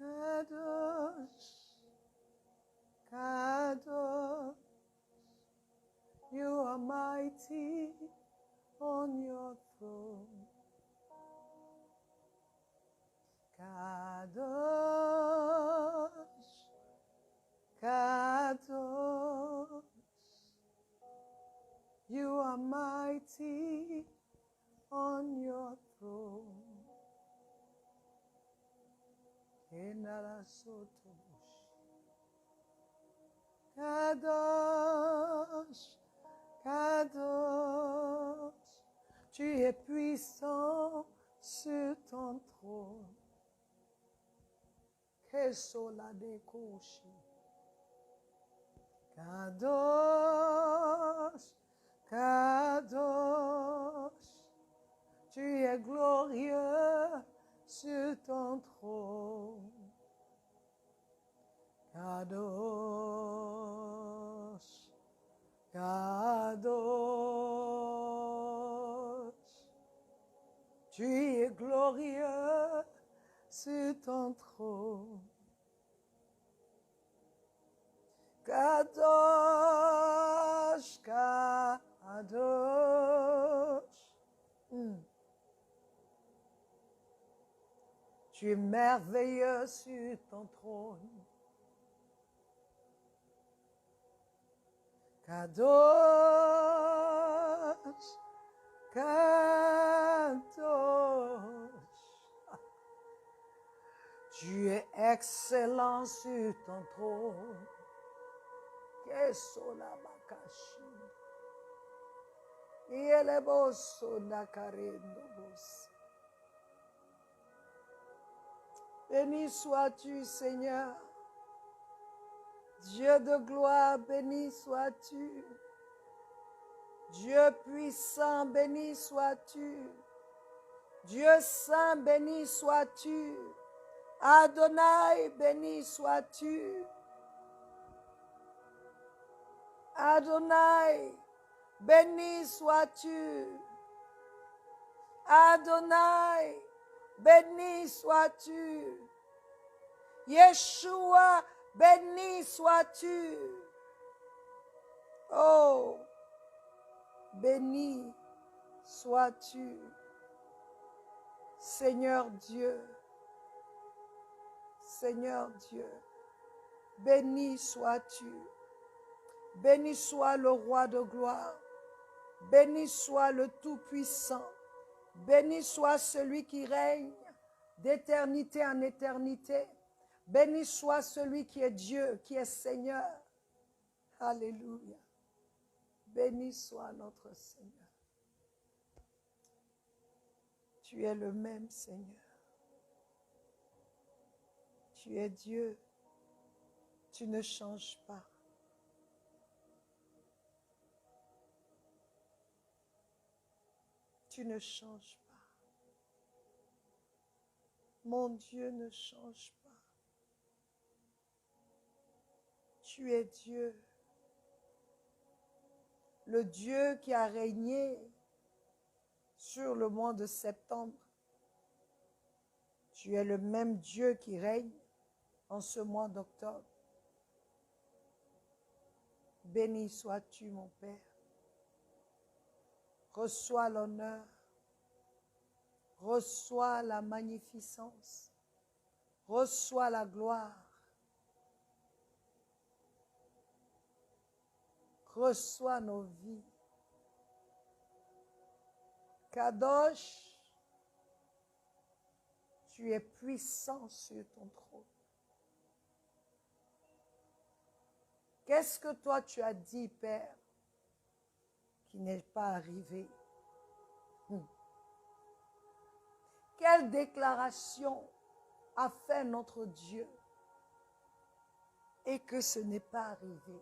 Kadosh, Kadosh, you are mighty on your throne. Kadosh, Kadosh, you are mighty on your throne. Kadosh, Kadosh, tu es puissant sur ton trône. Kadosh, Kadosh, tu es glorieux sur ton trône. Kadosh, Kadosh, tu es glorieux sur ton trône. Kadosh, Kadosh. Tu es merveilleux sur ton trône. Kadosh, Kadosh. Tu es excellent sur ton trône. Kesolabakashi. Ieleboso nakarendobos. Béni sois-tu, Seigneur. Dieu de gloire, béni sois-tu. Dieu puissant, béni sois-tu. Dieu saint, béni sois-tu. Adonai, béni sois-tu. Adonai, béni sois-tu. Adonai, béni sois-tu. Yeshua, béni sois-tu. Oh, béni sois-tu. Seigneur Dieu, Seigneur Dieu, béni sois-tu. Béni soit le roi de gloire. Béni soit le Tout-Puissant. Béni soit celui qui règne d'éternité en éternité. Béni soit celui qui est Dieu, qui est Seigneur. Alléluia. Béni soit notre Seigneur. Tu es le même Seigneur. Tu es Dieu. Tu ne changes pas. Tu ne changes pas. Mon Dieu ne change pas. Tu es Dieu. Le Dieu qui a régné sur le mois de septembre. Tu es le même Dieu qui règne en ce mois d'octobre. Béni sois-tu, mon Père. Reçois l'honneur. Reçois la magnificence. Reçois la gloire. Reçois nos vies. Kadosh, tu es puissant sur ton trône. Qu'est-ce que toi tu as dit, Père, qui n'est pas arrivé? Quelle déclaration a fait notre Dieu et que ce n'est pas arrivé?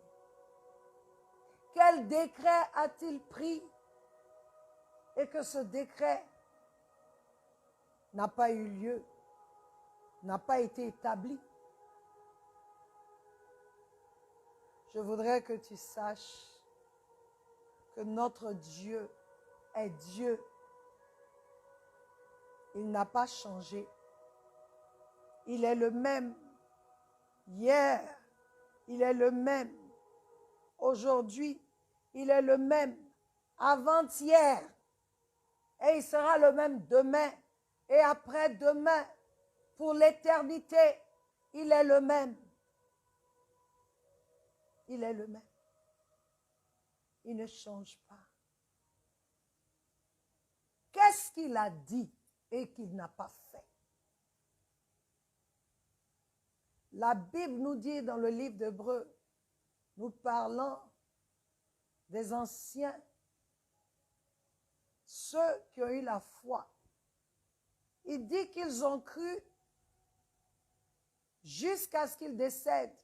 Quel décret a-t-il pris et que ce décret n'a pas eu lieu, n'a pas été établi? Je voudrais que tu saches que notre Dieu est Dieu. Il n'a pas changé. Il est le même hier, il est le même aujourd'hui, il est le même avant-hier et il sera le même demain et après-demain. Pour l'éternité, il est le même. Il est le même. Il ne change pas. Qu'est-ce qu'il a dit et qu'il n'a pas fait? La Bible nous dit dans le livre d'Hébreux, nous parlons des anciens, ceux qui ont eu la foi. Il dit qu'ils ont cru jusqu'à ce qu'ils décèdent.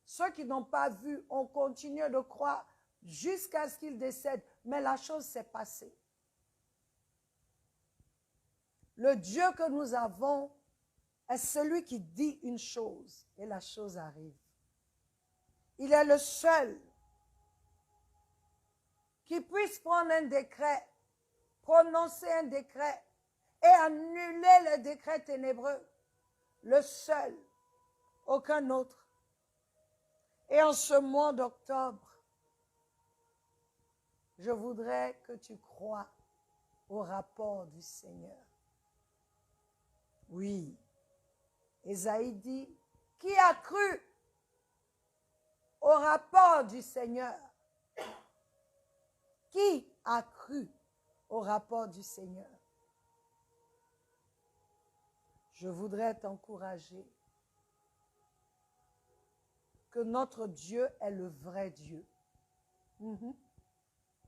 Ceux qui n'ont pas vu ont continué de croire jusqu'à ce qu'ils décèdent. Mais la chose s'est passée. Le Dieu que nous avons est celui qui dit une chose et la chose arrive. Il est le seul qui puisse prendre un décret, prononcer un décret et annuler le décret ténébreux. Le seul, aucun autre. Et en ce mois d'octobre, je voudrais que tu crois au rapport du Seigneur. Oui. Ésaïe dit, qui a cru au rapport du Seigneur? Qui a cru au rapport du Seigneur? Je voudrais t'encourager que notre Dieu est le vrai Dieu.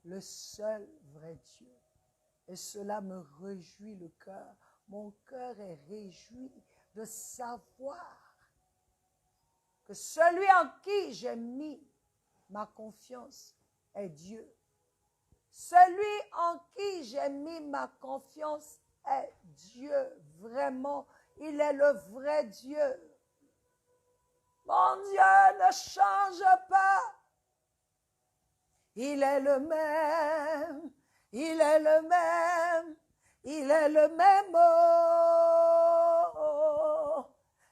Le seul vrai Dieu. Et cela me réjouit le cœur. Mon cœur est réjoui de savoir que celui en qui j'ai mis ma confiance est Dieu. Celui en qui j'ai mis ma confiance est Dieu. Vraiment, il est le vrai Dieu. Mon Dieu ne change pas. Il est le même. Il est le même. Il est le même. Oh,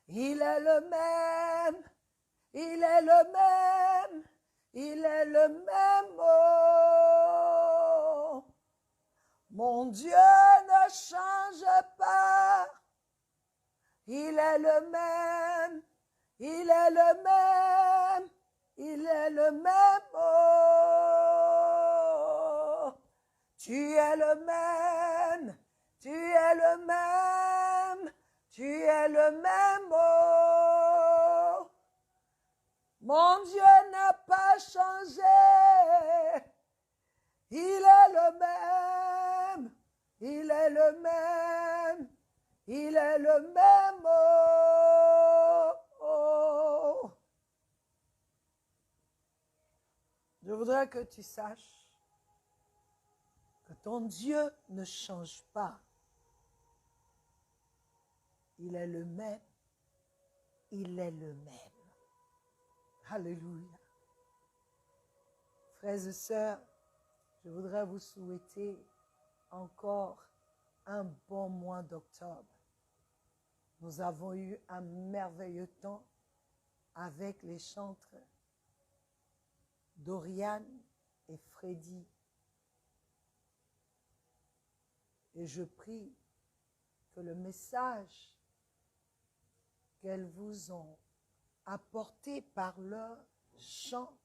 il est le même. Il est le même. Il est le même. Oh, mon Dieu ne change pas. Il est le même. Il est le même. Il est le même. Oh, tu es le même. Tu es le même. Tu es le même. Oh, mon Dieu n'a pas changé. Il est le même. Il est le même. Il est le même. Oh. Je voudrais que tu saches que ton Dieu ne change pas. Il est le même. Il est le même. Alléluia. Frères et sœurs, je voudrais vous souhaiter encore un bon mois d'octobre. Nous avons eu un merveilleux temps avec les chantres Doriane et Freddy. Et je prie que le message qu'elles vous ont apporté par leur chant,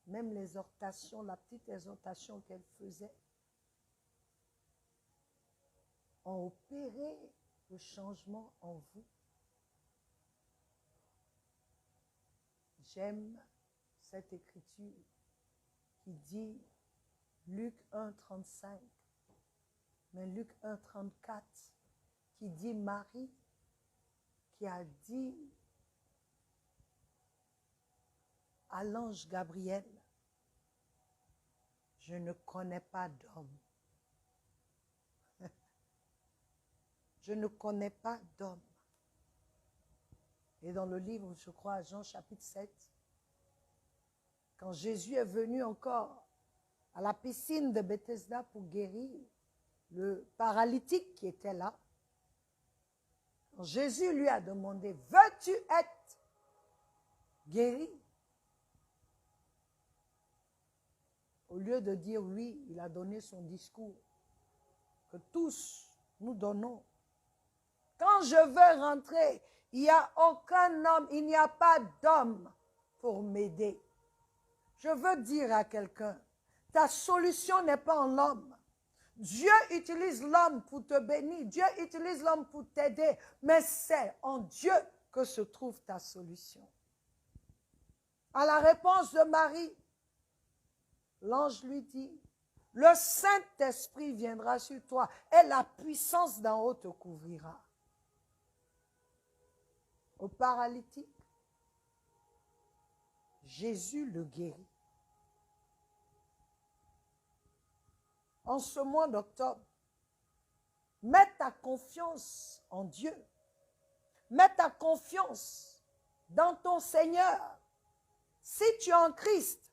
même l'exhortation, la petite exhortation qu'elles faisaient, ont opéré le changement en vous. J'aime cette écriture qui dit, Luc 1, 35, mais Luc 1, 34, qui dit Marie, qui a dit à l'ange Gabriel, je ne connais pas d'homme. Je ne connais pas d'homme. Et dans le livre, je crois, Jean chapitre 7, quand Jésus est venu encore à la piscine de Bethesda pour guérir le paralytique qui était là, quand Jésus lui a demandé, veux-tu être guéri? Au lieu de dire oui, il a donné son discours que tous nous donnons. Quand je veux rentrer, il n'y a aucun homme, il n'y a pas d'homme pour m'aider. Je veux dire à quelqu'un, ta solution n'est pas en l'homme. Dieu utilise l'homme pour te bénir, Dieu utilise l'homme pour t'aider, mais c'est en Dieu que se trouve ta solution. À la réponse de Marie, l'ange lui dit, le Saint-Esprit viendra sur toi et la puissance d'en haut te couvrira. Au paralytique, Jésus le guérit. En ce mois d'octobre, mets ta confiance en Dieu. Mets ta confiance dans ton Seigneur. Si tu es en Christ,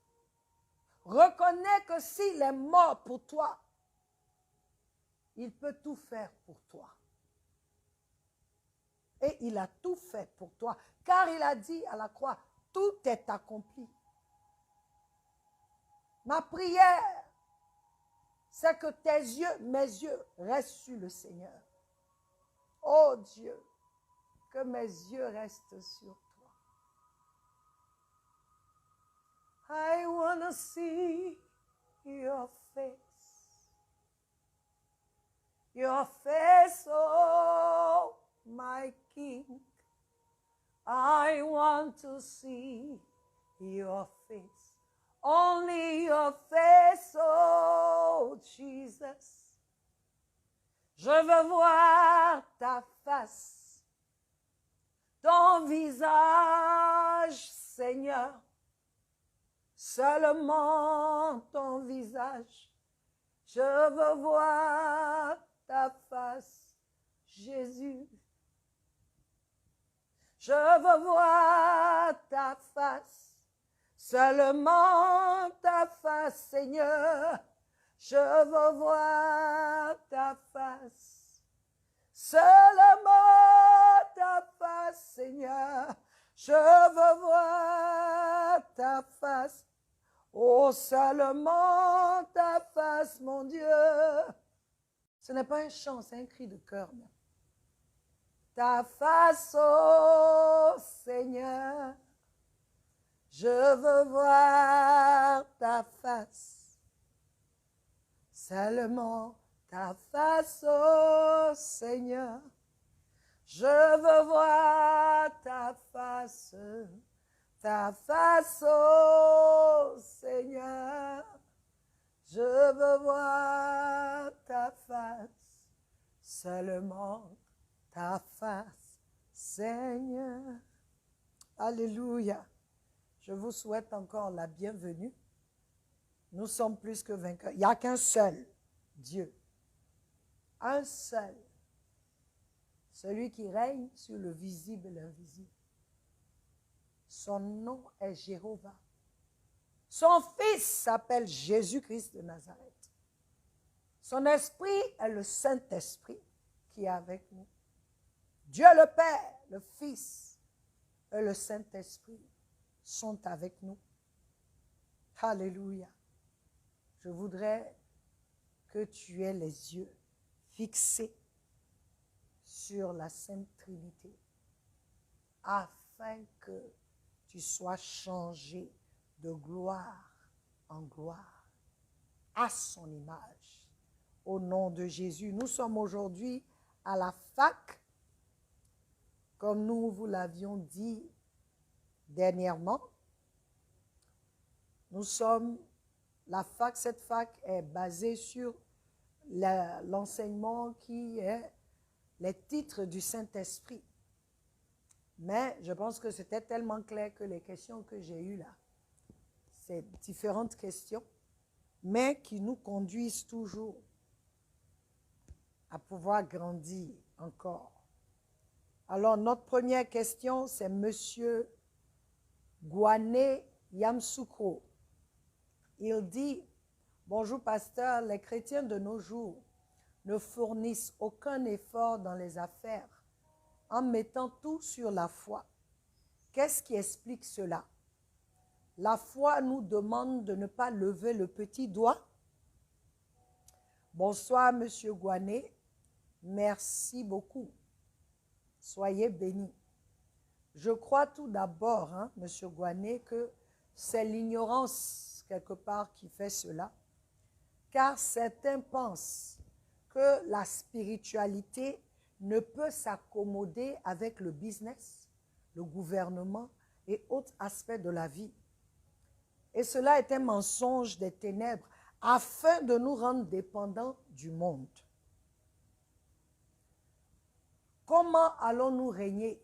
reconnais que s'il est mort pour toi, il peut tout faire pour toi. Et il a tout fait pour toi, car il a dit à la croix, tout est accompli. Ma prière, c'est que tes yeux, mes yeux, restent sur le Seigneur. Oh Dieu, que mes yeux restent sur toi. I wanna see your face. Your face, oh my King. I want to see your face. Only your face, oh Jesus. Je veux voir ta face, ton visage, Seigneur. Seulement ton visage. Je veux voir ta face, Jésus. Je veux voir ta face, seulement ta face, Seigneur. Je veux voir ta face, seulement ta face, Seigneur. Je veux voir ta face, oh, seulement ta face, mon Dieu. Ce n'est pas un chant, c'est un cri de cœur, même. Ta face, oh Seigneur, je veux voir ta face, seulement ta face, oh Seigneur, je veux voir ta face, oh Seigneur, je veux voir ta face, seulement ta face, Seigneur. Alléluia. Je vous souhaite encore la bienvenue. Nous sommes plus que vainqueurs. Il n'y a qu'un seul Dieu. Un seul. Celui qui règne sur le visible et l'invisible. Son nom est Jéhovah. Son fils s'appelle Jésus-Christ de Nazareth. Son esprit est le Saint-Esprit qui est avec nous. Dieu le Père, le Fils et le Saint-Esprit sont avec nous. Alléluia. Je voudrais que tu aies les yeux fixés sur la Sainte Trinité afin que tu sois changé de gloire en gloire à son image. Au nom de Jésus, nous sommes aujourd'hui à la fac. Comme nous vous l'avions dit dernièrement, nous sommes, cette fac est basée sur l'enseignement qui est les titres du Saint-Esprit. Mais je pense que c'était tellement clair que les questions que j'ai eues là, C'est différentes questions, mais qui nous conduisent toujours à pouvoir grandir encore. Alors, notre première question, c'est Monsieur Gwane Yamsoukro. Il dit, bonjour pasteur, les chrétiens de nos jours ne fournissent aucun effort dans les affaires en mettant tout sur la foi. Qu'est-ce qui explique cela? La foi nous demande de ne pas lever le petit doigt. Bonsoir, Monsieur Gwane. Merci beaucoup. Soyez bénis. Je crois tout d'abord, Monsieur Gwane, que c'est l'ignorance, quelque part, qui fait cela. Car certains pensent que la spiritualité ne peut s'accommoder avec le business, le gouvernement et autres aspects de la vie. Et cela est un mensonge des ténèbres afin de nous rendre dépendants du monde. Comment allons-nous régner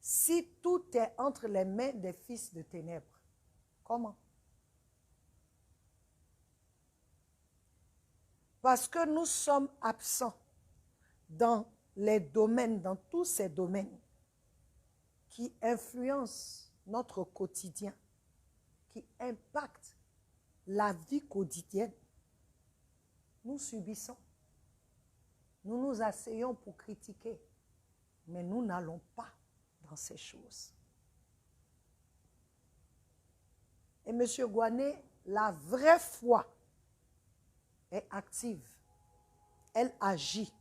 si tout est entre les mains des fils de ténèbres? Comment? Parce que nous sommes absents dans les domaines, dans tous ces domaines qui influencent notre quotidien, qui impactent la vie quotidienne. Nous subissons. Nous nous asseyons pour critiquer, mais nous n'allons pas dans ces choses. Et M. Gwane, la vraie foi est active. Elle agit.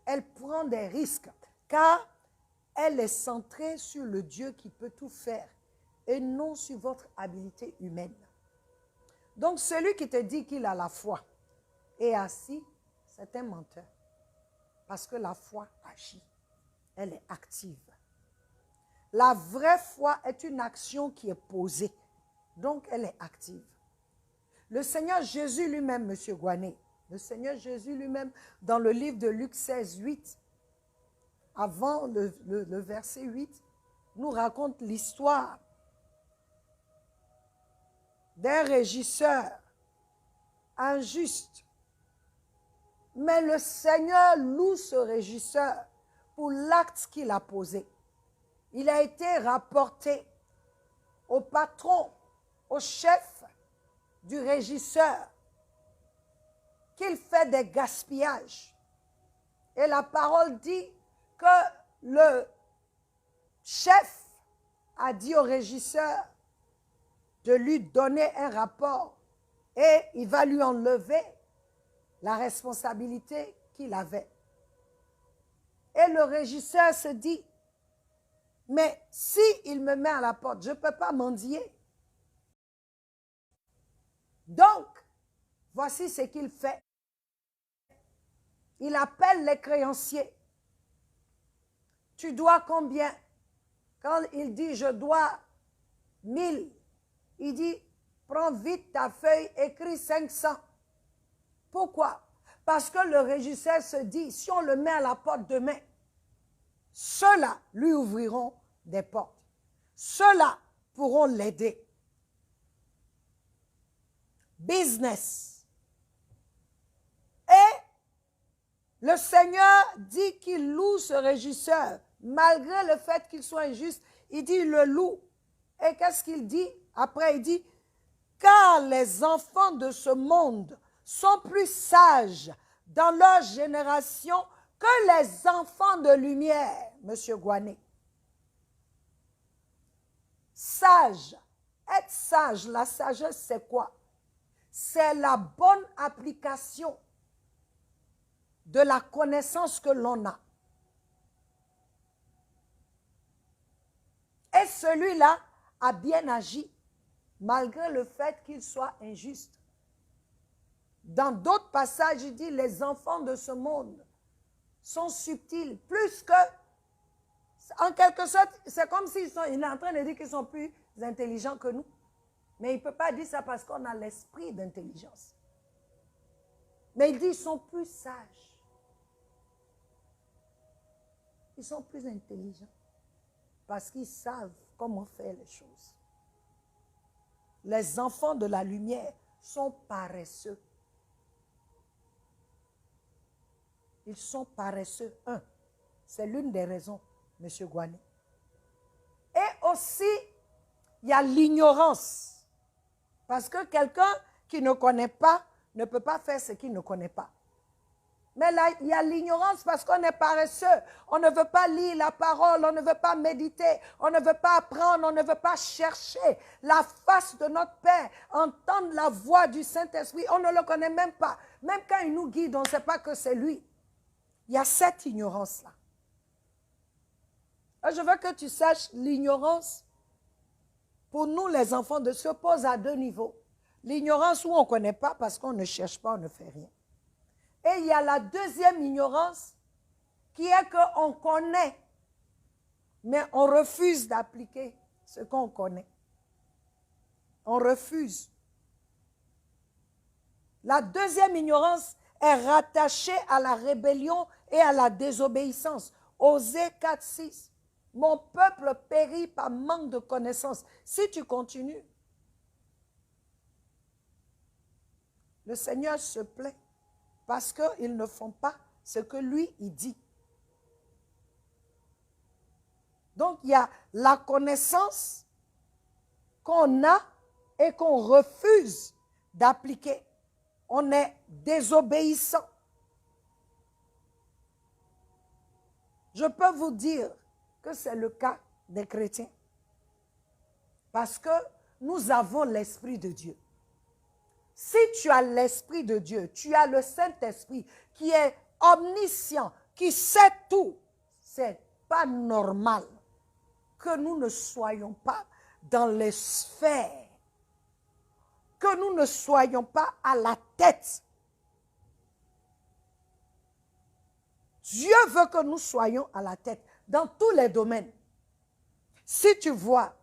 Elle prend des risques, car elle est centrée sur le Dieu qui peut tout faire et non sur votre habilité humaine. Donc, celui qui te dit qu'il a la foi est assis, c'est un menteur. Parce que la foi agit. Elle est active. La vraie foi est une action qui est posée. Donc, elle est active. Le Seigneur Jésus lui-même, M. Gwane, le Seigneur Jésus lui-même, dans le livre de Luc 16, 8, avant le verset 8, nous raconte l'histoire d'un régisseur injuste. Mais le Seigneur loue ce régisseur pour l'acte qu'il a posé. Il a été rapporté au patron, au chef du régisseur, qu'il fait des gaspillages. Et la parole dit que le chef a dit au régisseur de lui donner un rapport et il va lui enlever la responsabilité qu'il avait. Et le régisseur se dit, mais si il me met à la porte, je ne peux pas mendier. Donc, voici ce qu'il fait. Il appelle les créanciers. Tu dois combien? Quand il dit, je dois 1000, il dit, prends vite ta feuille, écris 500. Pourquoi? Parce que le régisseur se dit, si on le met à la porte demain, ceux-là lui ouvriront des portes. Ceux-là pourront l'aider. Business. Et le Seigneur dit qu'il loue ce régisseur, malgré le fait qu'il soit injuste, il dit il le loue. Et qu'est-ce qu'il dit? Après, il dit, car les enfants de ce monde sont plus sages dans leur génération que les enfants de lumière, Monsieur Gwane. Sage. Être sage, la sagesse, c'est quoi? C'est la bonne application de la connaissance que l'on a. Et celui-là a bien agi, malgré le fait qu'il soit injuste. Dans d'autres passages, il dit, les enfants de ce monde sont subtils, plus que, en quelque sorte, c'est comme s'il est en train de dire qu'ils sont plus intelligents que nous. Mais il ne peut pas dire ça parce qu'on a l'esprit d'intelligence. Mais il dit, ils sont plus sages. Ils sont plus intelligents. Parce qu'ils savent comment faire les choses. les enfants de la lumière sont paresseux. Ils sont paresseux. C'est l'une des raisons, M. Gouané. Et aussi, il y a l'ignorance. Parce que quelqu'un qui ne connaît pas ne peut pas faire ce qu'il ne connaît pas. Mais là, il y a l'ignorance parce qu'on est paresseux. On ne veut pas lire la parole, on ne veut pas méditer, on ne veut pas apprendre, on ne veut pas chercher la face de notre Père, entendre la voix du Saint-Esprit. On ne le connaît même pas. Même quand il nous guide, on ne sait pas que c'est lui. Il y a cette ignorance-là. Je veux que tu saches, l'ignorance, pour nous les enfants, se pose à deux niveaux. L'ignorance où on ne connaît pas parce qu'on ne cherche pas, on ne fait rien. Et il y a la deuxième ignorance qui est qu'on connaît, mais on refuse d'appliquer ce qu'on connaît. On refuse. La deuxième ignorance est rattachée à la rébellion et à la désobéissance. Osée 4:6. Mon peuple périt par manque de connaissance. Si tu continues, le Seigneur se plaint parce qu'ils ne font pas ce que lui, il dit. Donc, il y a la connaissance qu'on a et qu'on refuse d'appliquer. On est désobéissant. Je peux vous dire que c'est le cas des chrétiens. Parce que nous avons l'Esprit de Dieu. Si tu as l'Esprit de Dieu, tu as le Saint-Esprit qui est omniscient, qui sait tout, c'est pas normal que nous ne soyons pas dans les sphères, que nous ne soyons pas à la tête. Dieu veut que nous soyons à la tête dans tous les domaines. Si tu vois,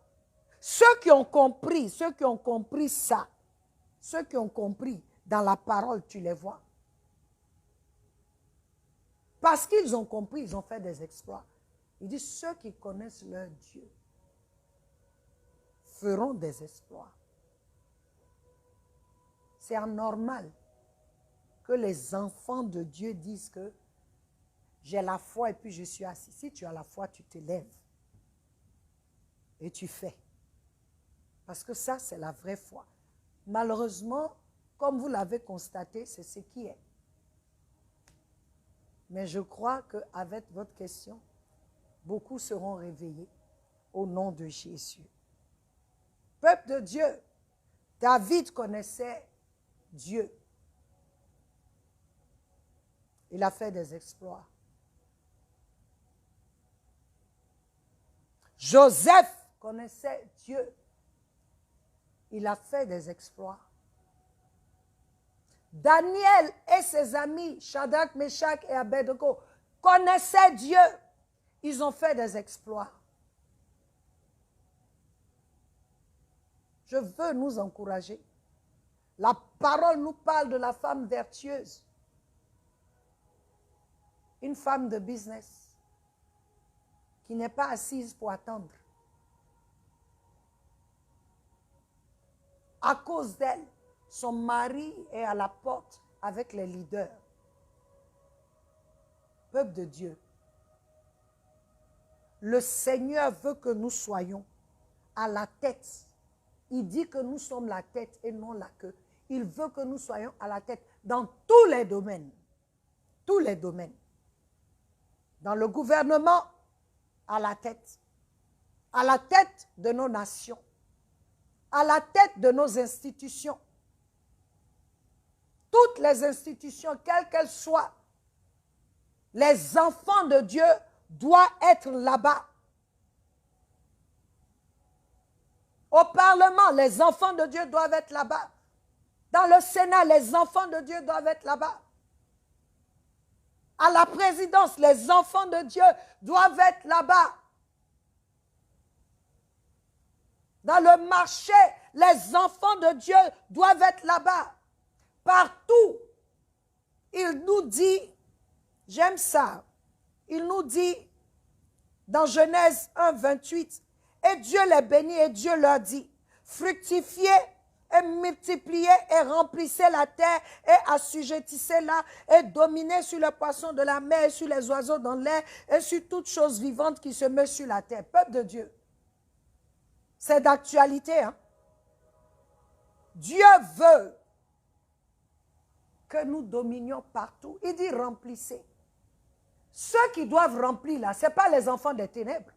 ceux qui ont compris ça, ceux qui ont compris dans la parole, tu les vois. Parce qu'ils ont compris, ils ont fait des exploits. Il dit, ceux qui connaissent leur Dieu feront des exploits. C'est anormal que les enfants de Dieu disent que j'ai la foi et puis je suis assis. Si tu as la foi, tu te lèves et tu fais. Parce que ça, c'est la vraie foi. Malheureusement, comme vous l'avez constaté, c'est ce qui est. Mais je crois qu'avec votre question, beaucoup seront réveillés au nom de Jésus. Peuple de Dieu, David connaissait Dieu. Il a fait des exploits. Joseph connaissait Dieu. Il a fait des exploits. Daniel et ses amis, Shadrach, Meshach et Abednego, connaissaient Dieu. Ils ont fait des exploits. Je veux nous encourager. La parole nous parle de la femme vertueuse. Une femme de business qui n'est pas assise pour attendre. À cause d'elle, son mari est à la porte avec les leaders. Peuple de Dieu, le Seigneur veut que nous soyons à la tête. Il dit que nous sommes la tête et non la queue. Il veut que nous soyons à la tête dans tous les domaines. Tous les domaines. Dans le gouvernement, à la tête. À la tête de nos nations. À la tête de nos institutions. Toutes les institutions, quelles qu'elles soient, les enfants de Dieu doivent être là-bas. Au Parlement, les enfants de Dieu doivent être là-bas. Dans le Sénat, les enfants de Dieu doivent être là-bas. À la présidence, les enfants de Dieu doivent être là-bas. Dans le marché, les enfants de Dieu doivent être là-bas. Partout, il nous dit, j'aime ça, il nous dit dans Genèse 1, 28, et Dieu les bénit et Dieu leur dit, fructifiez et multipliez et remplissez la terre et assujettissez-la et dominez sur les poissons de la mer et sur les oiseaux dans l'air et sur toute chose vivante qui se met sur la terre. Peuple de Dieu, c'est d'actualité. Hein? Dieu veut que nous dominions partout. Il dit remplissez. Ceux qui doivent remplir là, ce n'est pas les enfants des ténèbres.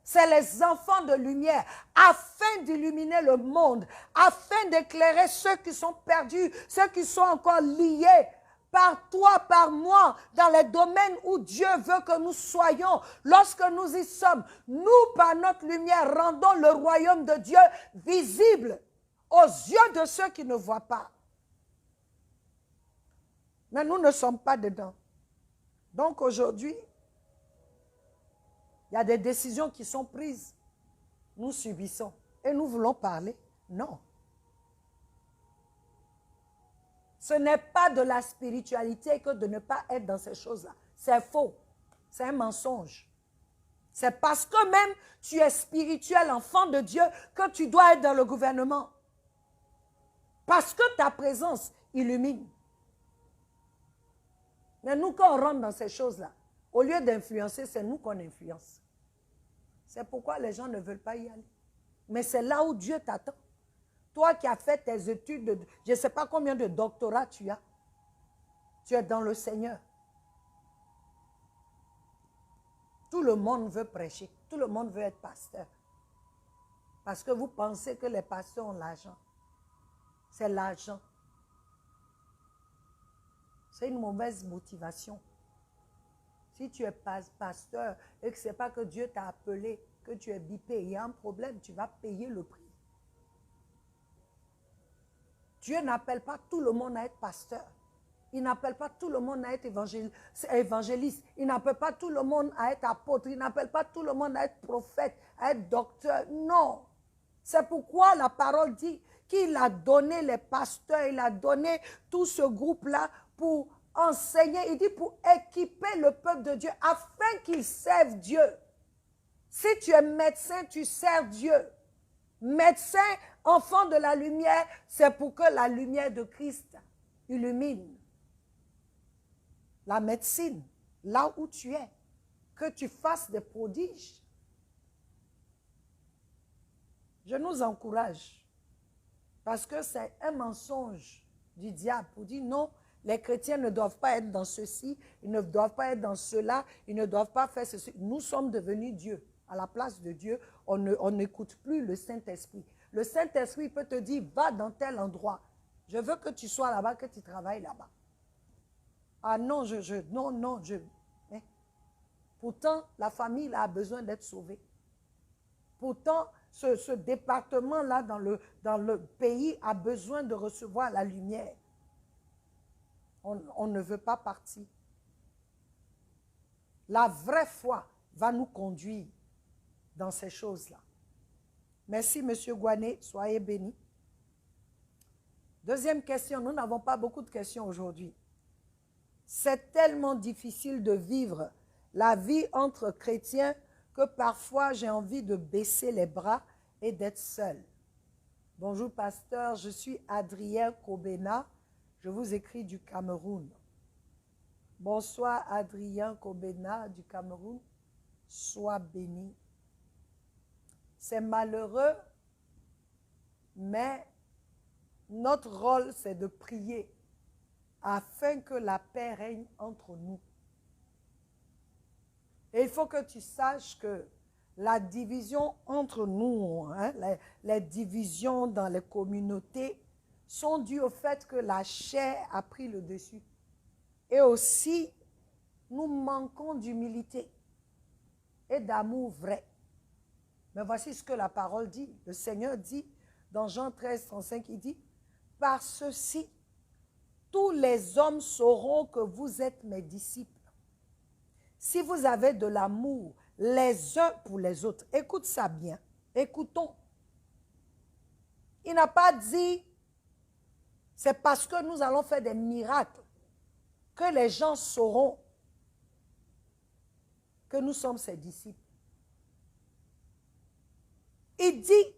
C'est les enfants de lumière, afin d'illuminer le monde, afin d'éclairer ceux qui sont perdus, ceux qui sont encore liés par toi, par moi, dans les domaines où Dieu veut que nous soyons. Lorsque nous y sommes, nous, par notre lumière, rendons le royaume de Dieu visible aux yeux de ceux qui ne voient pas. Mais nous ne sommes pas dedans. Donc aujourd'hui, il y a des décisions qui sont prises. Nous subissons. Et nous voulons parler. Non. Ce n'est pas de la spiritualité que de ne pas être dans ces choses-là. C'est faux. C'est un mensonge. C'est parce que même tu es spirituel, enfant de Dieu, que tu dois être dans le gouvernement. Parce que ta présence illumine. Mais nous, quand on rentre dans ces choses-là, au lieu d'influencer, c'est nous qu'on influence. C'est pourquoi les gens ne veulent pas y aller. Mais c'est là où Dieu t'attend. Toi qui as fait tes études, je ne sais pas combien de doctorats tu as. Tu es dans le Seigneur. Tout le monde veut prêcher. Tout le monde veut être pasteur. Parce que vous pensez que les pasteurs ont l'argent. C'est l'argent. C'est une mauvaise motivation. Si tu es pasteur et que ce n'est pas que Dieu t'a appelé, que tu es bipé, il y a un problème, tu vas payer le prix. Dieu n'appelle pas tout le monde à être pasteur. Il n'appelle pas tout le monde à être évangéliste. Il n'appelle pas tout le monde à être apôtre. Il n'appelle pas tout le monde à être prophète, à être docteur. Non. C'est pourquoi la parole dit qu'il a donné les pasteurs, il a donné tout ce groupe-là pour enseigner, il dit pour équiper le peuple de Dieu afin qu'il serve Dieu. Si tu es médecin, tu sers Dieu. Médecin, enfant de la lumière, c'est pour que la lumière de Christ illumine. La médecine, là où tu es, que tu fasses des prodiges. Je nous encourage parce que c'est un mensonge du diable pour dire non, les chrétiens ne doivent pas être dans ceci, ils ne doivent pas être dans cela, ils ne doivent pas faire ceci. Nous sommes devenus Dieu. À la place de Dieu, on n'écoute plus le Saint-Esprit. Le Saint-Esprit peut te dire, va dans tel endroit. Je veux que tu sois là-bas, que tu travailles là-bas. Ah non, non. Hein? Pourtant, la famille là, a besoin d'être sauvée. Pourtant, ce département-là dans le pays a besoin de recevoir la lumière. On ne veut pas partir. La vraie foi va nous conduire dans ces choses-là. Merci, M. Gouané. Soyez bénis. Deuxième question. Nous n'avons pas beaucoup de questions aujourd'hui. C'est tellement difficile de vivre la vie entre chrétiens que parfois j'ai envie de baisser les bras et d'être seul. Bonjour, pasteur. Je suis Adrien Kobena. Je vous écris du Cameroun. Bonsoir, Adrien Kobena du Cameroun. Sois béni. C'est malheureux, mais notre rôle, c'est de prier afin que la paix règne entre nous. Et il faut que tu saches que la division entre nous, hein, les divisions dans les communautés, sont dues au fait que la chair a pris le dessus. Et aussi, nous manquons d'humilité et d'amour vrai. Mais voici ce que la parole dit. Le Seigneur dit, dans Jean 13, 35, il dit, « Par ceci, tous les hommes sauront que vous êtes mes disciples. Si vous avez de l'amour les uns pour les autres. » Écoute ça bien. Écoutons. Il n'a pas dit, c'est parce que nous allons faire des miracles que les gens sauront que nous sommes ses disciples. Il dit,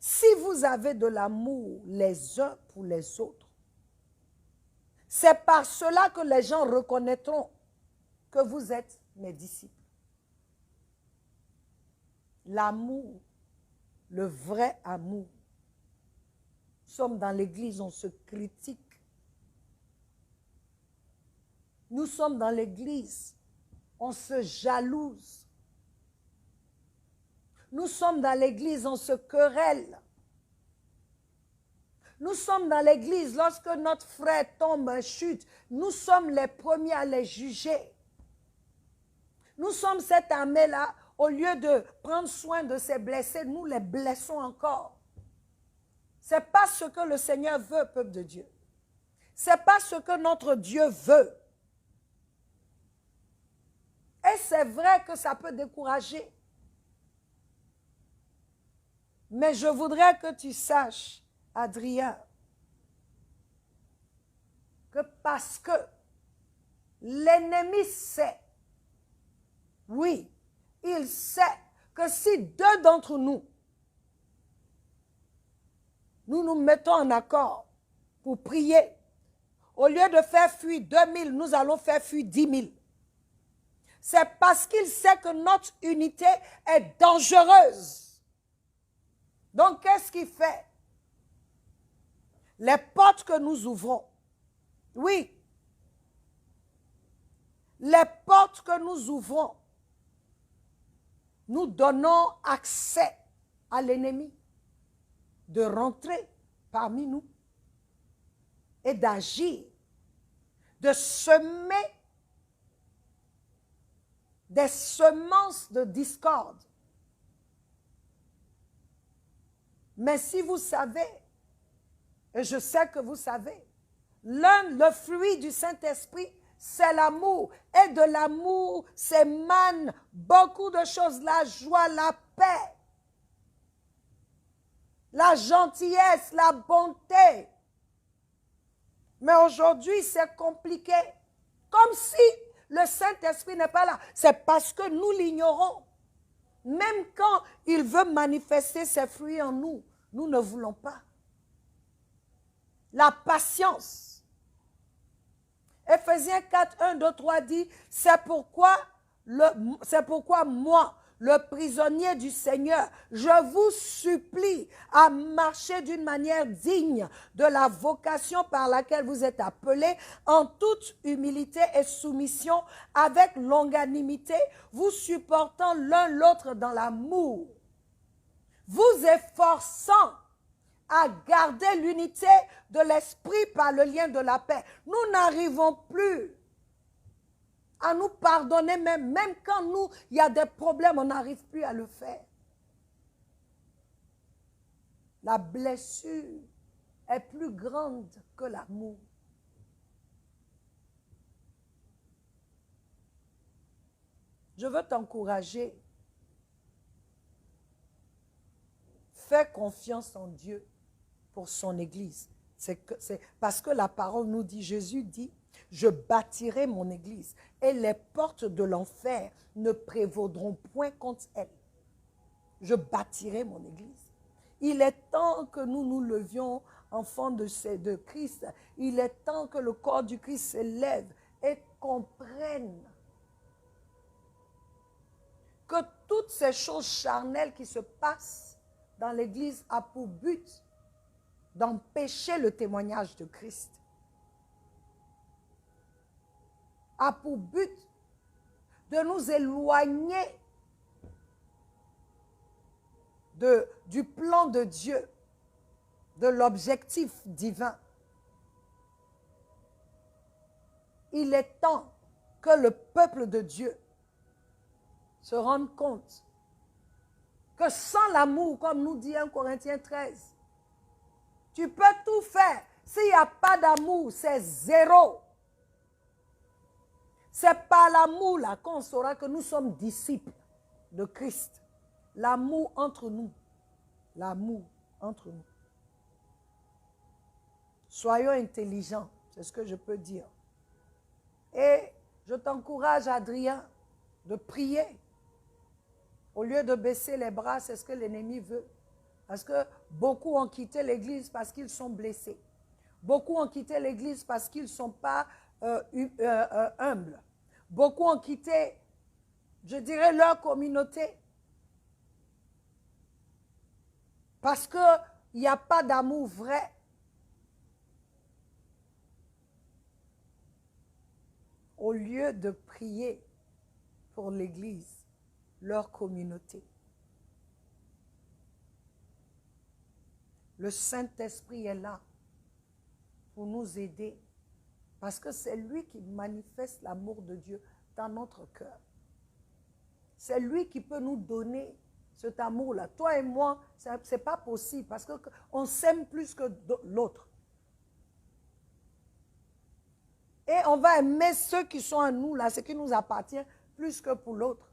Si vous avez de l'amour les uns pour les autres, c'est par cela que les gens reconnaîtront que vous êtes mes disciples. L'amour, le vrai amour. Nous sommes dans l'église, on se critique. Nous sommes dans l'église, on se jalouse. Nous sommes dans l'église, on se querelle. Nous sommes dans l'église, lorsque notre frère tombe, chute, nous sommes les premiers à les juger. Nous sommes cette armée-là, au lieu de prendre soin de ces blessés, nous les blessons encore. Ce n'est pas ce que le Seigneur veut, peuple de Dieu. Ce n'est pas ce que notre Dieu veut. Et c'est vrai que ça peut décourager. Mais je voudrais que tu saches, Adrien, que parce que l'ennemi sait, oui, il sait que si deux d'entre nous, nous nous mettons en accord pour prier, au lieu de faire fuir 2000, nous allons faire fuir 10 000. C'est parce qu'il sait que notre unité est dangereuse. Donc, qu'est-ce qu'il fait? Les portes que nous ouvrons, oui, les portes que nous ouvrons, nous donnons accès à l'ennemi de rentrer parmi nous et d'agir, de semer des semences de discorde. Mais si vous savez, et je sais que vous savez, le fruit du Saint-Esprit, c'est l'amour. Et de l'amour s'émanent beaucoup de choses. La joie, la paix, la gentillesse, la bonté. Mais aujourd'hui, c'est compliqué. Comme si le Saint-Esprit n'est pas là. C'est parce que nous l'ignorons. Même quand il veut manifester ses fruits en nous, nous ne voulons pas. La patience. Éphésiens 4, 1, 2, 3 dit, c'est pourquoi moi, le prisonnier du Seigneur, je vous supplie à marcher d'une manière digne de la vocation par laquelle vous êtes appelés, en toute humilité et soumission, avec longanimité, vous supportant l'un l'autre dans l'amour, vous efforçant à garder l'unité de l'esprit par le lien de la paix. Nous n'arrivons plus à nous pardonner même quand nous, il y a des problèmes, on n'arrive plus à le faire. La blessure est plus grande que l'amour. Je veux t'encourager. Fais confiance en Dieu pour son Église. C'est parce que la parole nous dit, Jésus dit, je bâtirai mon Église et les portes de l'enfer ne prévaudront point contre elle. Je bâtirai mon Église. Il est temps que nous nous levions, enfants de Christ. Il est temps que le corps du Christ s'élève et comprenne que toutes ces choses charnelles qui se passent dans l'Église a pour but d'empêcher le témoignage de Christ. A pour but de nous éloigner du plan de Dieu, de l'objectif divin. Il est temps que le peuple de Dieu se rende compte que sans l'amour, comme nous dit 1 Corinthiens 13, tu peux tout faire. S'il n'y a pas d'amour, c'est zéro. C'est par l'amour là qu'on saura que nous sommes disciples de Christ. L'amour entre nous. L'amour entre nous. Soyons intelligents, c'est ce que je peux dire. Et je t'encourage, Adrien, de prier. Au lieu de baisser les bras, c'est ce que l'ennemi veut. Parce que beaucoup ont quitté l'église parce qu'ils sont blessés. Beaucoup ont quitté l'église parce qu'ils ne sont pas humbles. Beaucoup ont quitté, je dirais, leur communauté. Parce qu'il n'y a pas d'amour vrai. Au lieu de prier pour l'église, leur communauté. Le Saint-Esprit est là pour nous aider parce que c'est lui qui manifeste l'amour de Dieu dans notre cœur. C'est lui qui peut nous donner cet amour-là. Toi et moi, ce n'est pas possible parce qu'on s'aime plus que l'autre. Et on va aimer ceux qui sont à nous, là, ce qui nous appartient, plus que pour l'autre.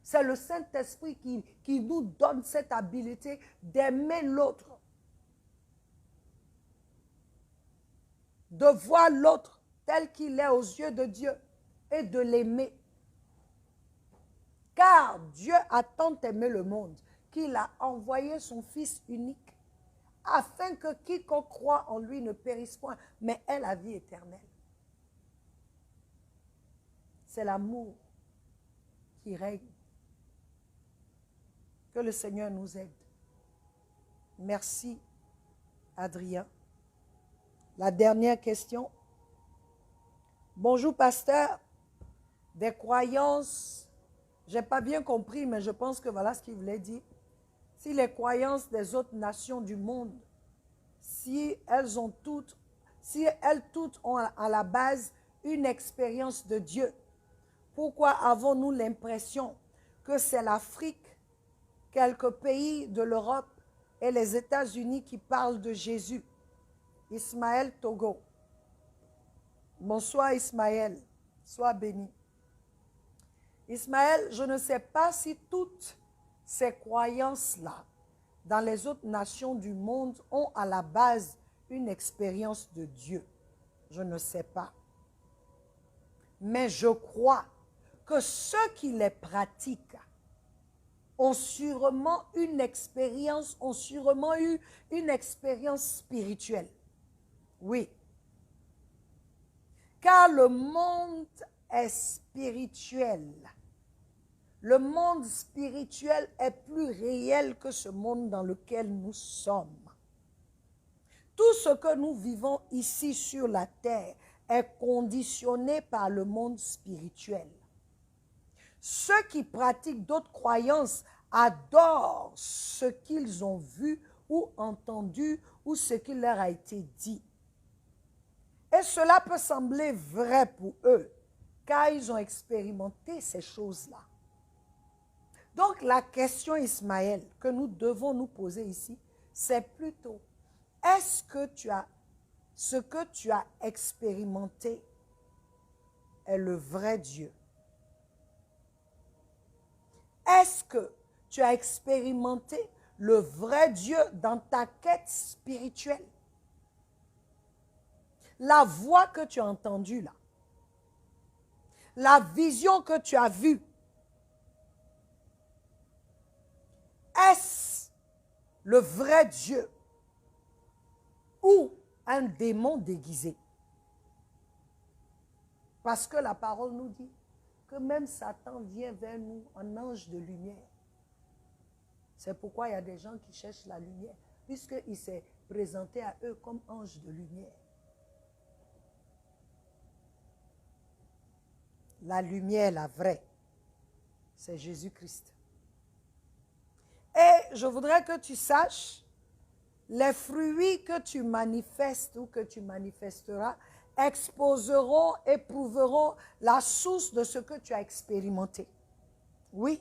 C'est le Saint-Esprit qui nous donne cette habilité d'aimer l'autre. De voir l'autre tel qu'il est aux yeux de Dieu et de l'aimer. Car Dieu a tant aimé le monde qu'il a envoyé son Fils unique afin que quiconque croit en lui ne périsse point, mais ait la vie éternelle. C'est l'amour qui règne. Que le Seigneur nous aide. Merci, Adrien. La dernière question. Bonjour, pasteur. Des croyances, je n'ai pas bien compris, mais je pense que voilà ce qu'il voulait dire. Si les croyances des autres nations du monde, si elles toutes ont à la base une expérience de Dieu, pourquoi avons-nous l'impression que c'est l'Afrique, quelques pays de l'Europe et les États-Unis qui parlent de Jésus? Ismaël Togo. Bonsoir Ismaël, sois béni. Ismaël, je ne sais pas si toutes ces croyances-là, dans les autres nations du monde, ont à la base une expérience de Dieu. Je ne sais pas. Mais je crois que ceux qui les pratiquent ont sûrement une expérience, ont sûrement eu une expérience spirituelle. Oui. Car le monde est spirituel. Le monde spirituel est plus réel que ce monde dans lequel nous sommes. Tout ce que nous vivons ici sur la terre est conditionné par le monde spirituel. Ceux qui pratiquent d'autres croyances adorent ce qu'ils ont vu ou entendu ou ce qui leur a été dit. Et cela peut sembler vrai pour eux, car ils ont expérimenté ces choses-là. Donc la question, Ismaël, que nous devons nous poser ici, c'est plutôt, est-ce que ce que tu as expérimenté est le vrai Dieu? Est-ce que tu as expérimenté le vrai Dieu dans ta quête spirituelle? La voix que tu as entendue là, la vision que tu as vue, est-ce le vrai Dieu ou un démon déguisé? Parce que la parole nous dit que même Satan vient vers nous en ange de lumière. C'est pourquoi il y a des gens qui cherchent la lumière, puisqu'il s'est présenté à eux comme ange de lumière. La lumière, la vraie, c'est Jésus-Christ. Et je voudrais que tu saches, les fruits que tu manifestes ou que tu manifesteras exposeront et prouveront la source de ce que tu as expérimenté. Oui.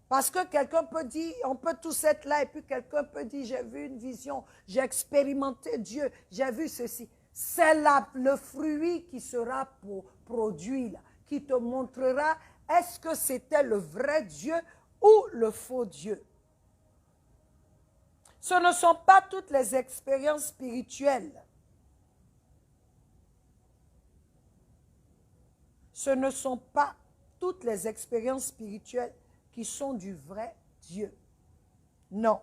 Parce que quelqu'un peut dire, on peut tous être là, et puis quelqu'un peut dire, j'ai vu une vision, j'ai expérimenté Dieu, j'ai vu ceci. C'est le fruit qui sera produit, là, qui te montrera est-ce que c'était le vrai Dieu ou le faux Dieu. Ce ne sont pas toutes les expériences spirituelles. Ce ne sont pas toutes les expériences spirituelles qui sont du vrai Dieu. Non.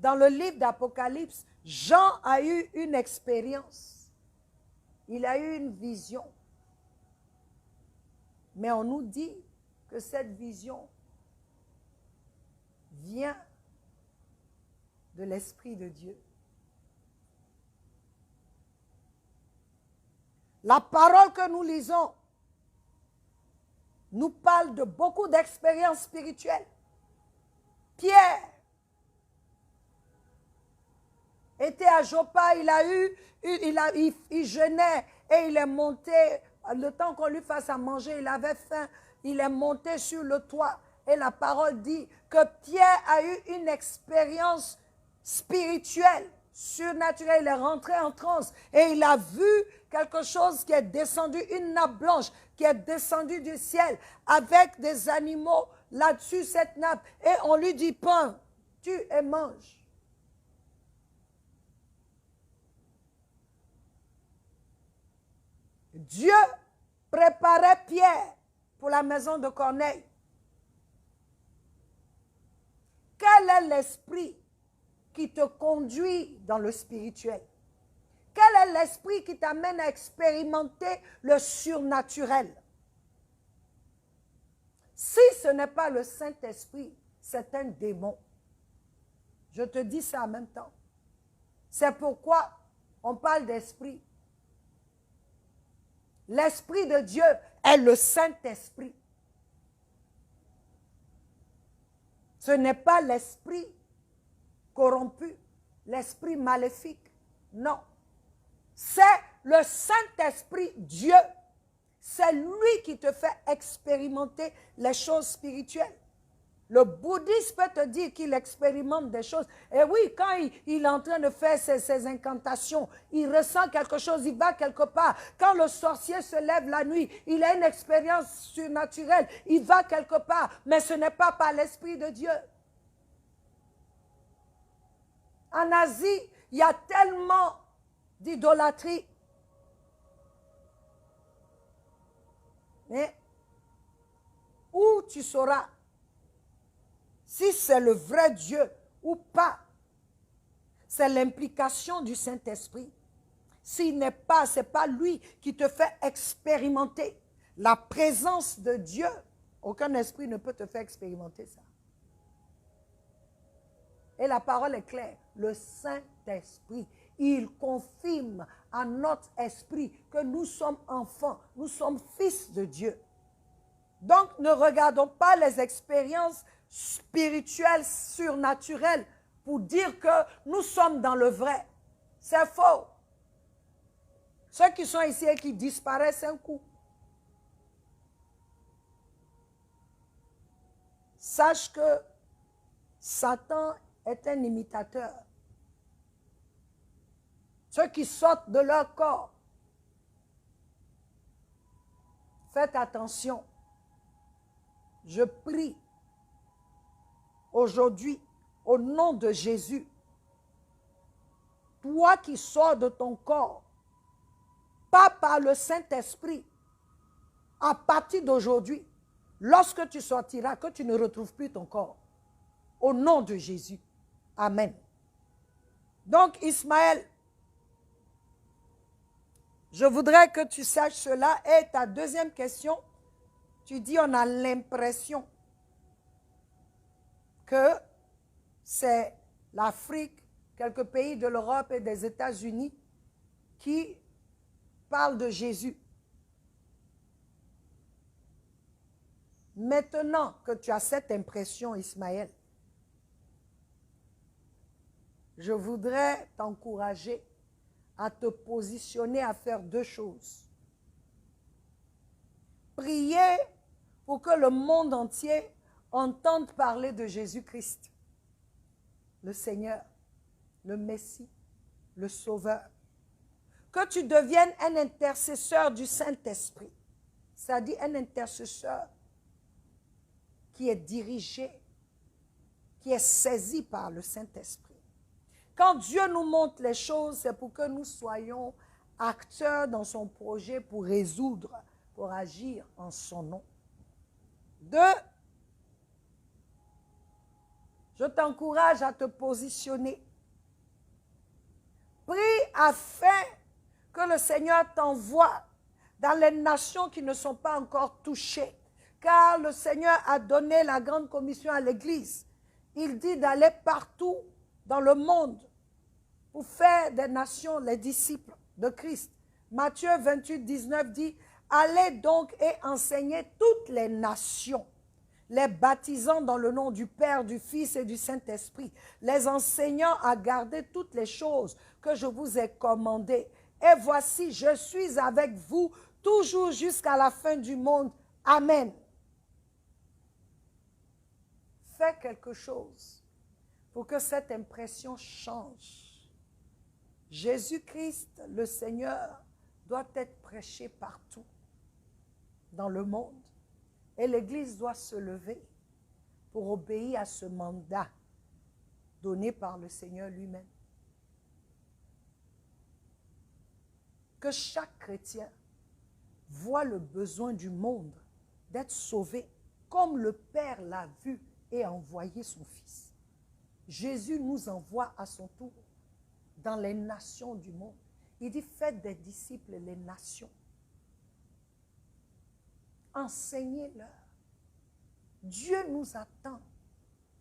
Dans le livre d'Apocalypse, Jean a eu une expérience. Il a eu une vision. Mais on nous dit que cette vision vient de l'Esprit de Dieu. La parole que nous lisons nous parle de beaucoup d'expériences spirituelles. Pierre était à Joppa, il jeûnait et il est monté, le temps qu'on lui fasse à manger, il avait faim, il est monté sur le toit et la parole dit que Pierre a eu une expérience spirituelle, surnaturelle, il est rentré en transe et il a vu quelque chose qui est descendu, une nappe blanche qui est descendue du ciel avec des animaux là-dessus, cette nappe, et on lui dit, prends, tue et mange. Dieu préparait Pierre pour la maison de Corneille. Quel est l'esprit qui te conduit dans le spirituel? Quel est l'esprit qui t'amène à expérimenter le surnaturel? Si ce n'est pas le Saint-Esprit, c'est un démon. Je te dis ça en même temps. C'est pourquoi on parle d'esprit. L'Esprit de Dieu est le Saint-Esprit. Ce n'est pas l'esprit corrompu, l'esprit maléfique. Non. C'est le Saint-Esprit Dieu. C'est lui qui te fait expérimenter les choses spirituelles. Le bouddhisme peut te dire qu'il expérimente des choses. Et oui, quand il est en train de faire ses incantations, il ressent quelque chose, il va quelque part. Quand le sorcier se lève la nuit, il a une expérience surnaturelle, il va quelque part. Mais ce n'est pas par l'Esprit de Dieu. En Asie, il y a tellement d'idolâtrie. Mais où tu sauras si c'est le vrai Dieu ou pas? C'est l'implication du Saint-Esprit. S'il n'est pas, ce n'est pas lui qui te fait expérimenter la présence de Dieu. Aucun esprit ne peut te faire expérimenter ça. Et la parole est claire. Le Saint-Esprit, il confirme à notre esprit que nous sommes enfants, nous sommes fils de Dieu. Donc, ne regardons pas les expériences spirituelles, surnaturelles, pour dire que nous sommes dans le vrai. C'est faux. Ceux qui sont ici et qui disparaissent un coup, sache que Satan est un imitateur. Ceux qui sortent de leur corps, faites attention. Je prie aujourd'hui, au nom de Jésus, toi qui sors de ton corps, pas par le Saint-Esprit, à partir d'aujourd'hui, lorsque tu sortiras, que tu ne retrouves plus ton corps. Au nom de Jésus. Amen. Donc, Ismaël, je voudrais que tu saches cela. Et ta deuxième question, tu dis on a l'impression que c'est l'Afrique, quelques pays de l'Europe et des États-Unis qui parlent de Jésus. Maintenant que tu as cette impression, Ismaël, je voudrais t'encourager à te positionner à faire deux choses. Prier pour que le monde entier entende parler de Jésus-Christ, le Seigneur, le Messie, le Sauveur. Que tu deviennes un intercesseur du Saint-Esprit, c'est-à-dire un intercesseur qui est dirigé, qui est saisi par le Saint-Esprit. Quand Dieu nous montre les choses, c'est pour que nous soyons acteurs dans son projet pour résoudre, pour agir en son nom. Deux, Je t'encourage à te positionner. Prie afin que le Seigneur t'envoie dans les nations qui ne sont pas encore touchées. Car le Seigneur a donné la grande commission à l'Église. Il dit d'aller partout dans le monde pour faire des nations les disciples de Christ. Matthieu 28, 19 dit, « Allez donc et enseignez toutes les nations, les baptisant dans le nom du Père, du Fils et du Saint-Esprit, les enseignant à garder toutes les choses que je vous ai commandées. Et voici, je suis avec vous toujours jusqu'à la fin du monde. Amen. » Fais quelque chose pour que cette impression change. Jésus-Christ, le Seigneur, doit être prêché partout dans le monde. Et l'Église doit se lever pour obéir à ce mandat donné par le Seigneur lui-même. Que chaque chrétien voit le besoin du monde d'être sauvé comme le Père l'a vu et a envoyé son Fils. Jésus nous envoie à son tour dans les nations du monde. Il dit, faites des disciples les nations. Enseignez-leur. Dieu nous attend,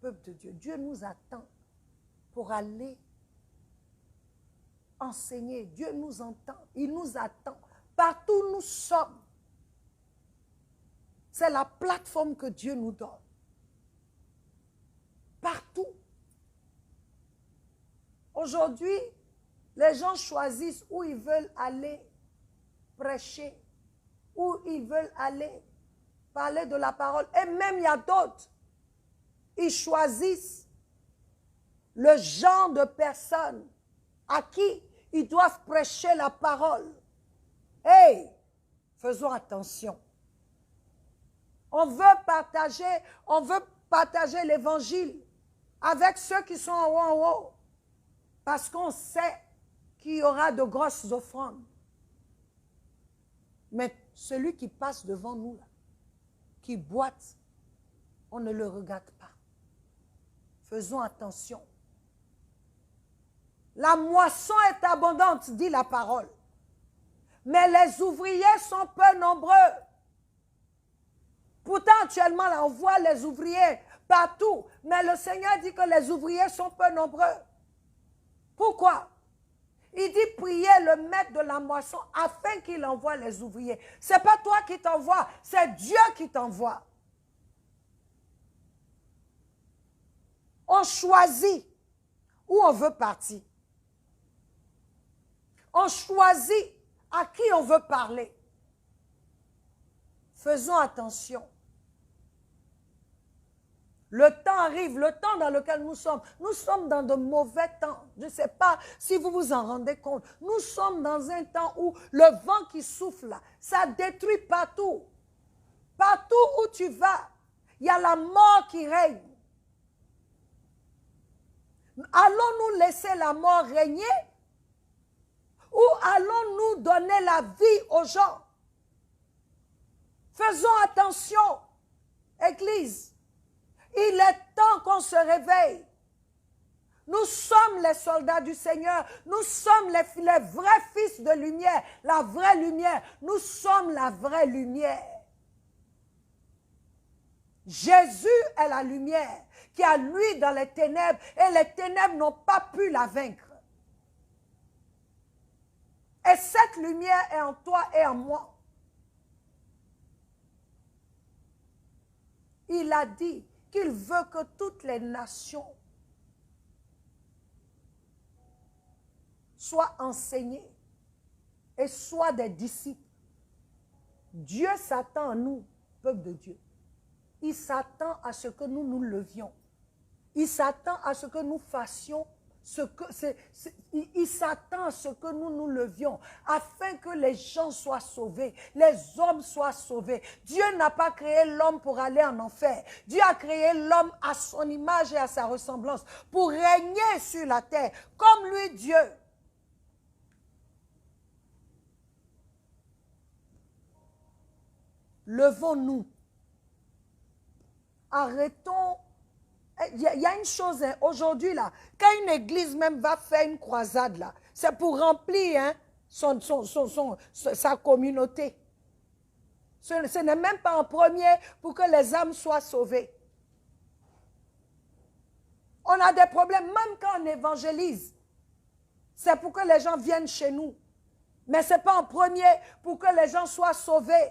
peuple de Dieu. Dieu nous attend pour aller enseigner. Dieu nous entend. Il nous attend. Partout où nous sommes. C'est la plateforme que Dieu nous donne. Partout. Aujourd'hui, les gens choisissent où ils veulent aller prêcher, où ils veulent aller parler de la parole. Et même il y a d'autres, ils choisissent le genre de personnes à qui ils doivent prêcher la parole. Hey, faisons attention. On veut partager l'évangile avec ceux qui sont en haut, parce qu'on sait qu'il y aura de grosses offrandes. Mais celui qui passe devant nous, là, qui boite, on ne le regarde pas. Faisons attention. La moisson est abondante, dit la parole. Mais les ouvriers sont peu nombreux. Pourtant, actuellement, là, on voit les ouvriers partout. Mais le Seigneur dit que les ouvriers sont peu nombreux. Pourquoi? Il dit priez le maître de la moisson afin qu'il envoie les ouvriers. Ce n'est pas toi qui t'envoie, c'est Dieu qui t'envoie. On choisit où on veut partir. On choisit à qui on veut parler. Faisons attention. Le temps arrive, le temps dans lequel nous sommes. Nous sommes dans de mauvais temps. Je ne sais pas si vous vous en rendez compte. Nous sommes dans un temps où le vent qui souffle, là, ça détruit partout. Partout où tu vas, il y a la mort qui règne. Allons-nous laisser la mort régner? Ou allons-nous donner la vie aux gens? Faisons attention, Église. Il est temps qu'on se réveille. Nous sommes les soldats du Seigneur. Nous sommes les vrais fils de lumière. La vraie lumière. Nous sommes la vraie lumière. Jésus est la lumière qui a lui dans les ténèbres et les ténèbres n'ont pas pu la vaincre. Et cette lumière est en toi et en moi. Il a dit qu'il veut que toutes les nations soient enseignées et soient des disciples. Dieu s'attend à nous, peuple de Dieu. Il s'attend à ce que nous nous levions. Il s'attend à ce que nous fassions il s'attend à ce que nous nous levions afin que les gens soient sauvés, les hommes soient sauvés. Dieu n'a pas créé l'homme pour aller en enfer. Dieu a créé l'homme à son image et à sa ressemblance pour régner sur la terre comme lui Dieu. Levons-nous. Arrêtons y a une chose, hein, aujourd'hui, là, quand une église même va faire une croisade, là, c'est pour remplir hein, sa communauté. Ce n'est même pas en premier pour que les âmes soient sauvées. On a des problèmes, même quand on évangélise. C'est pour que les gens viennent chez nous. Mais ce n'est pas en premier pour que les gens soient sauvés.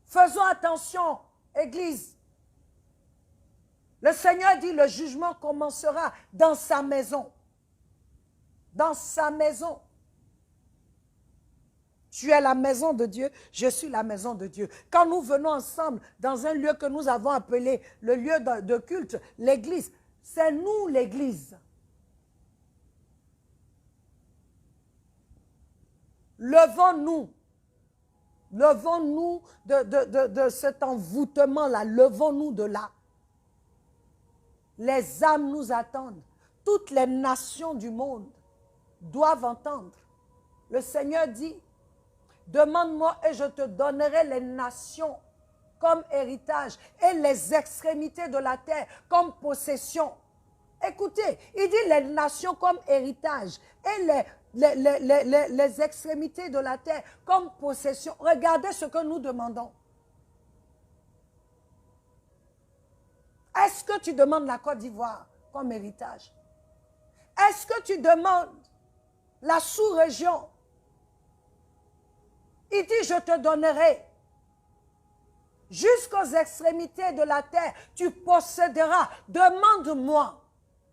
Faisons attention, Église. Le Seigneur dit le jugement commencera dans sa maison. Dans sa maison. Tu es la maison de Dieu, je suis la maison de Dieu. Quand nous venons ensemble dans un lieu que nous avons appelé le lieu de culte, l'église, c'est nous l'église. Levons-nous. Levons-nous de cet envoûtement-là. Levons-nous de là. Les âmes nous attendent. Toutes les nations du monde doivent entendre. Le Seigneur dit, demande-moi et je te donnerai les nations comme héritage et les extrémités de la terre comme possession. Écoutez, il dit les nations comme héritage et les extrémités de la terre comme possession. Regardez ce que nous demandons. Est-ce que tu demandes la Côte d'Ivoire comme héritage? Est-ce que tu demandes la sous-région? Il dit, je te donnerai jusqu'aux extrémités de la terre, tu posséderas. Demande-moi.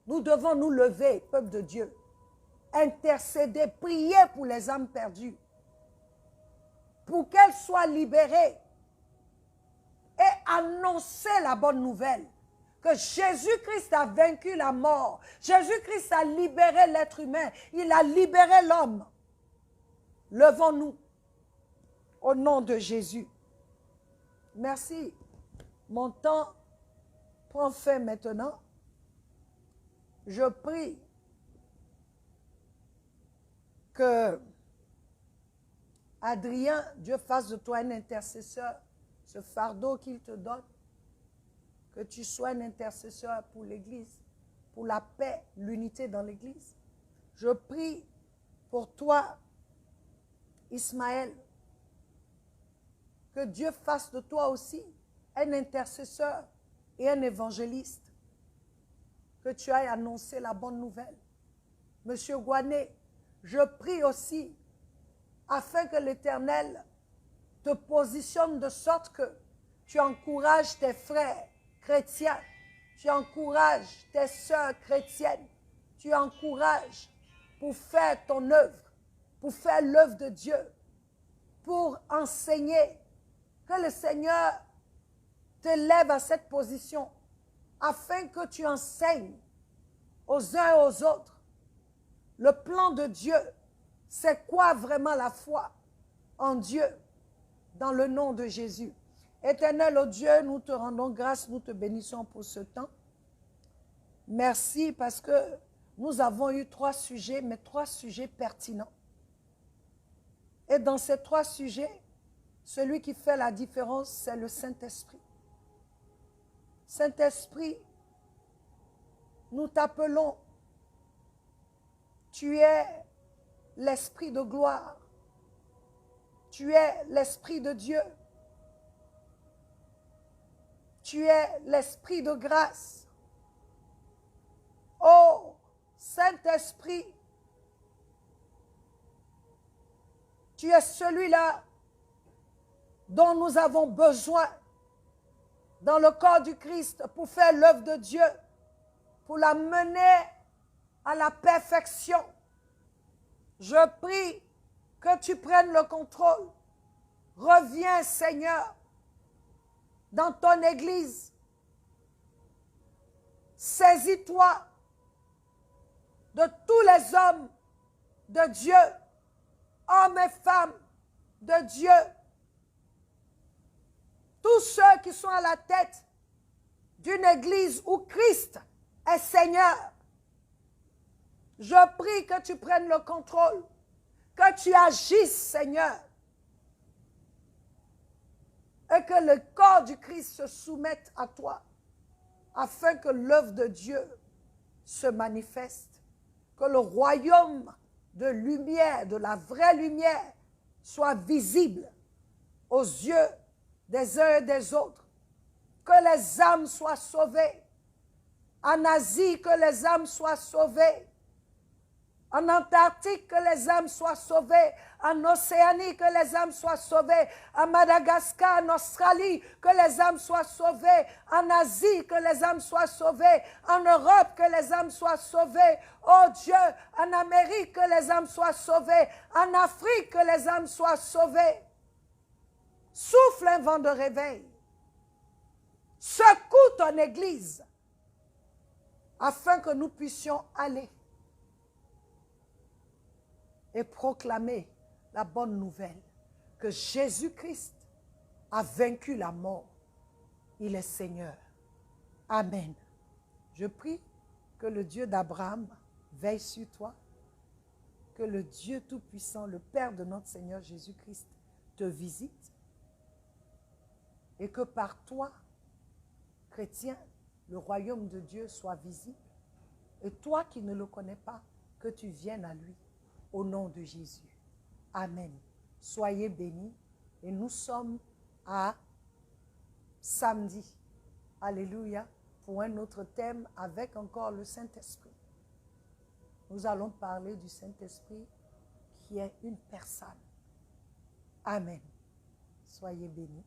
Nous devons nous lever, peuple de Dieu, intercéder, prier pour les âmes perdues, pour qu'elles soient libérées et annoncer la bonne nouvelle, que Jésus-Christ a vaincu la mort. Jésus-Christ a libéré l'être humain, il a libéré l'homme. Levons-nous au nom de Jésus. Merci. Mon temps prend fin maintenant. Je prie que Adrien, Dieu fasse de toi un intercesseur, ce fardeau qu'il te donne, que tu sois un intercesseur pour l'Église, pour la paix, l'unité dans l'Église. Je prie pour toi, Ismaël, que Dieu fasse de toi aussi un intercesseur et un évangéliste, que tu ailles annoncer la bonne nouvelle. Monsieur Gouané, je prie aussi afin que l'Éternel te positionne de sorte que tu encourages tes frères chrétiens, tu encourages tes sœurs chrétiennes, tu encourages pour faire ton œuvre, pour faire l'œuvre de Dieu, pour enseigner, que le Seigneur te lève à cette position afin que tu enseignes aux uns et aux autres le plan de Dieu. C'est quoi vraiment la foi en Dieu dans le nom de Jésus. Éternel, oh Dieu, nous te rendons grâce, nous te bénissons pour ce temps. Merci parce que nous avons eu 3 sujets, mais 3 sujets pertinents. Et dans ces 3 sujets, celui qui fait la différence, c'est le Saint-Esprit. Saint-Esprit, nous t'appelons. Tu es l'Esprit de gloire. Tu es l'Esprit de Dieu. Tu es l'Esprit de grâce. Oh, Saint-Esprit, tu es celui-là dont nous avons besoin dans le corps du Christ pour faire l'œuvre de Dieu, pour la mener à la perfection. Je prie que tu prennes le contrôle. Reviens, Seigneur, dans ton Église. Saisis-toi de tous les hommes de Dieu, hommes et femmes de Dieu, tous ceux qui sont à la tête d'une Église où Christ est Seigneur. Je prie que tu prennes le contrôle, que tu agisses, Seigneur, et que le corps du Christ se soumette à toi, afin que l'œuvre de Dieu se manifeste, que le royaume de lumière, de la vraie lumière, soit visible aux yeux des uns et des autres, que les âmes soient sauvées, en Asie, que les âmes soient sauvées, en Antarctique, que les âmes soient sauvées, en Océanie, que les âmes soient sauvées, à Madagascar, en Australie, que les âmes soient sauvées, en Asie, que les âmes soient sauvées, en Europe, que les âmes soient sauvées, oh Dieu, en Amérique, que les âmes soient sauvées, en Afrique, que les âmes soient sauvées. Souffle un vent de réveil, secoue ton Église, afin que nous puissions aller et proclamer la bonne nouvelle que Jésus-Christ a vaincu la mort. Il est Seigneur. Amen. Je prie que le Dieu d'Abraham veille sur toi, que le Dieu Tout-Puissant, le Père de notre Seigneur Jésus-Christ, te visite et que par toi, chrétien, le royaume de Dieu soit visible. Et toi qui ne le connais pas, que tu viennes à lui. Au nom de Jésus. Amen. Soyez bénis. Et nous sommes à samedi. Alléluia. Pour un autre thème avec encore le Saint-Esprit. Nous allons parler du Saint-Esprit qui est une personne. Amen. Soyez bénis.